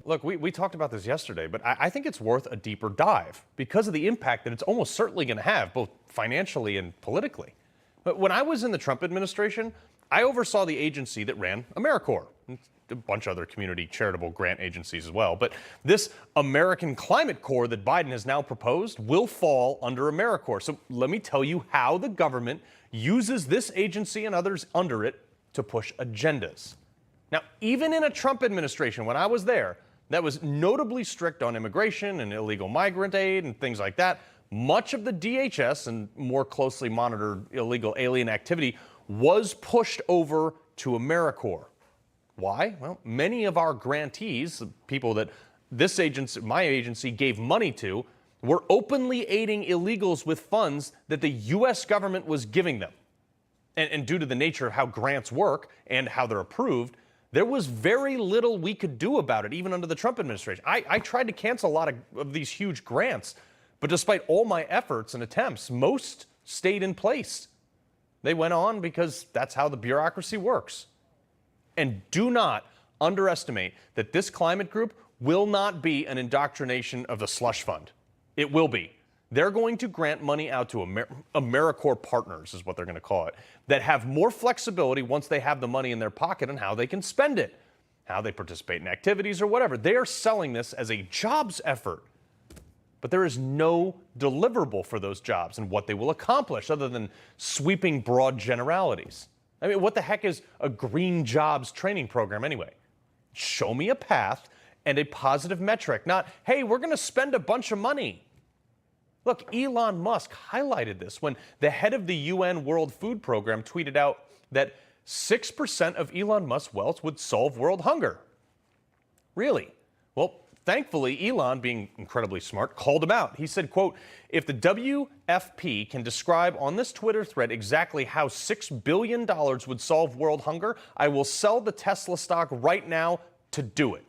Look, we talked about this yesterday, but I think it's worth a deeper dive because of the impact that it's almost certainly going to have, both financially and politically. But when I was in the Trump administration, I oversaw the agency that ran AmeriCorps, a bunch of other community charitable grant agencies as well. But this American Climate Corps that Biden has now proposed will fall under AmeriCorps. So let me tell you how the government uses this agency and others under it to push agendas. Now, even in a Trump administration, when I was there, that was notably strict on immigration and illegal migrant aid and things like that, much of the DHS and more closely monitored illegal alien activity was pushed over to AmeriCorps. Why? Well, many of our grantees, the people that this agency, my agency, gave money to, were openly aiding illegals with funds that the U.S. government was giving them. And due to the nature of how grants work and how they're approved, there was very little we could do about it, even under the Trump administration. I tried to cancel a lot of these huge grants, but despite all my efforts and attempts, most stayed in place. They went on because that's how the bureaucracy works. And do not underestimate that this climate group will not be an indoctrination of the slush fund. It will be. They're going to grant money out to AmeriCorps partners, is what they're going to call it, that have more flexibility once they have the money in their pocket on how they can spend it, how they participate in activities or whatever. They are selling this as a jobs effort. But there is no deliverable for those jobs and what they will accomplish other than sweeping broad generalities. I mean, what the heck is a green jobs training program anyway? Show me a path and a positive metric, not, hey, we're going to spend a bunch of money. Look, Elon Musk highlighted this when the head of the UN World Food Program tweeted out that 6% of Elon Musk's wealth would solve world hunger. Really? Well, thankfully, Elon, being incredibly smart, called him out. He said, quote, if the WFP can describe on this Twitter thread exactly how $6 billion would solve world hunger, I will sell the Tesla stock right now to do it.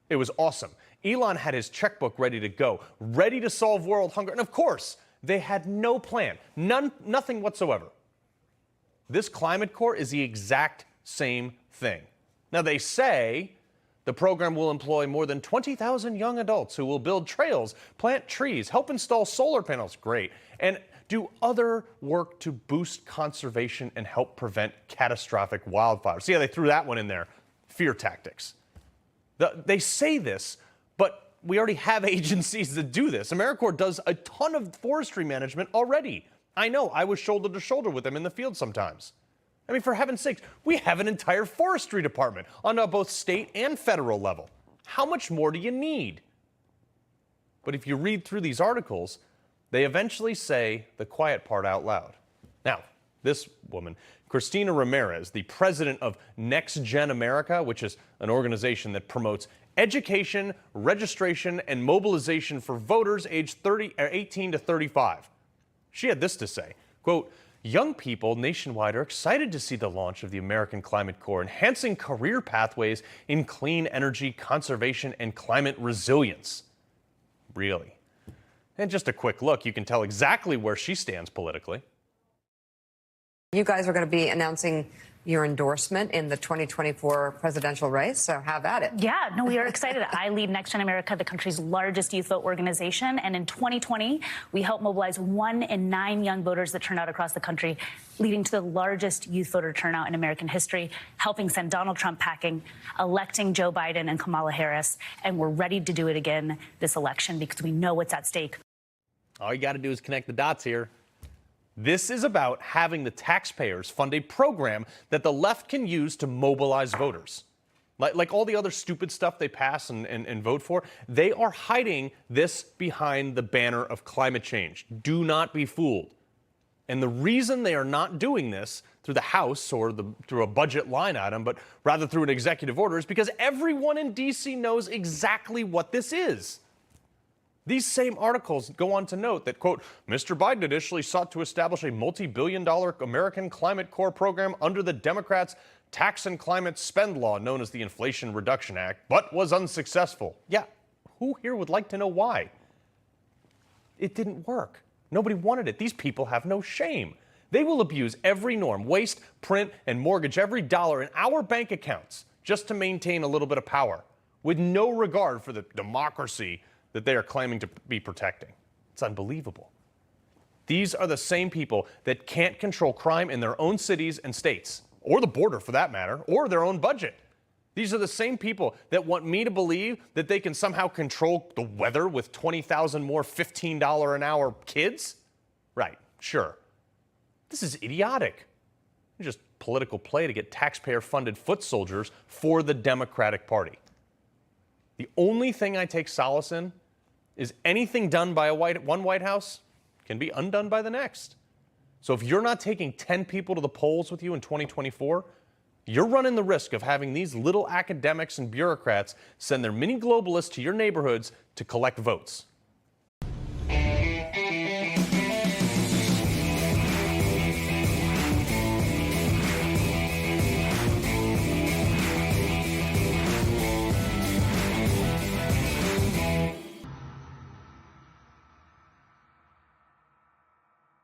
It was awesome. Elon had his checkbook ready to go, ready to solve world hunger. And of course, they had no plan, nothing whatsoever. This climate corps is the exact same thing. Now, they say the program will employ more than 20,000 young adults who will build trails, plant trees, help install solar panels, great, and do other work to boost conservation and help prevent catastrophic wildfires. See how they threw that one in there? Fear tactics. They say this, but we already have agencies that do this. AmeriCorps does a ton of forestry management already. I know, I was shoulder to shoulder with them in the field sometimes. I mean, for heaven's sakes, we have an entire forestry department on both state and federal level. How much more do you need? But if you read through these articles, they eventually say the quiet part out loud. Now, this woman, Christina Ramirez, the president of Next Gen America, which is an organization that promotes education, registration, and mobilization for voters aged 18 to 35. She had this to say, quote, young people nationwide are excited to see the launch of the American Climate Corps, enhancing career pathways in clean energy, conservation, and climate resilience. Really? And just a quick look, you can tell exactly where she stands politically. You guys are going to be announcing your endorsement in the 2024 presidential race, so have at it. Yeah, no, we are excited. I lead Next Gen America, the country's largest youth vote organization, and in 2020, we helped mobilize 1 in 9 young voters that turned out across the country, leading to the largest youth voter turnout in American history, helping send Donald Trump packing, electing Joe Biden and Kamala Harris, and we're ready to do it again this election because we know what's at stake. All you got to do is connect the dots here. This is about having the taxpayers fund a program that the left can use to mobilize voters. Like all the other stupid stuff they pass and vote for, they are hiding this behind the banner of climate change. Do not be fooled. And the reason they are not doing this through the House or through a budget line item, but rather through an executive order, is because everyone in D.C. knows exactly what this is. These same articles go on to note that, quote, Mr. Biden initially sought to establish a multi-billion-dollar American Climate Corps program under the Democrats' tax and climate spend law known as the Inflation Reduction Act, but was unsuccessful. Yeah, who here would like to know why? It didn't work. Nobody wanted it. These people have no shame. They will abuse every norm, waste, print, and mortgage every dollar in our bank accounts just to maintain a little bit of power. with no regard for the democracy that they are claiming to be protecting. It's unbelievable. These are the same people that can't control crime in their own cities and states, or the border for that matter, or their own budget. These are the same people that want me to believe that they can somehow control the weather with 20,000 more $15 an hour kids? Right, sure. This is idiotic. It's just political play to get taxpayer-funded foot soldiers for the Democratic Party. The only thing I take solace in is anything done by one White House can be undone by the next. So if you're not taking 10 people to the polls with you in 2024, you're running the risk of having these little academics and bureaucrats send their mini globalists to your neighborhoods to collect votes.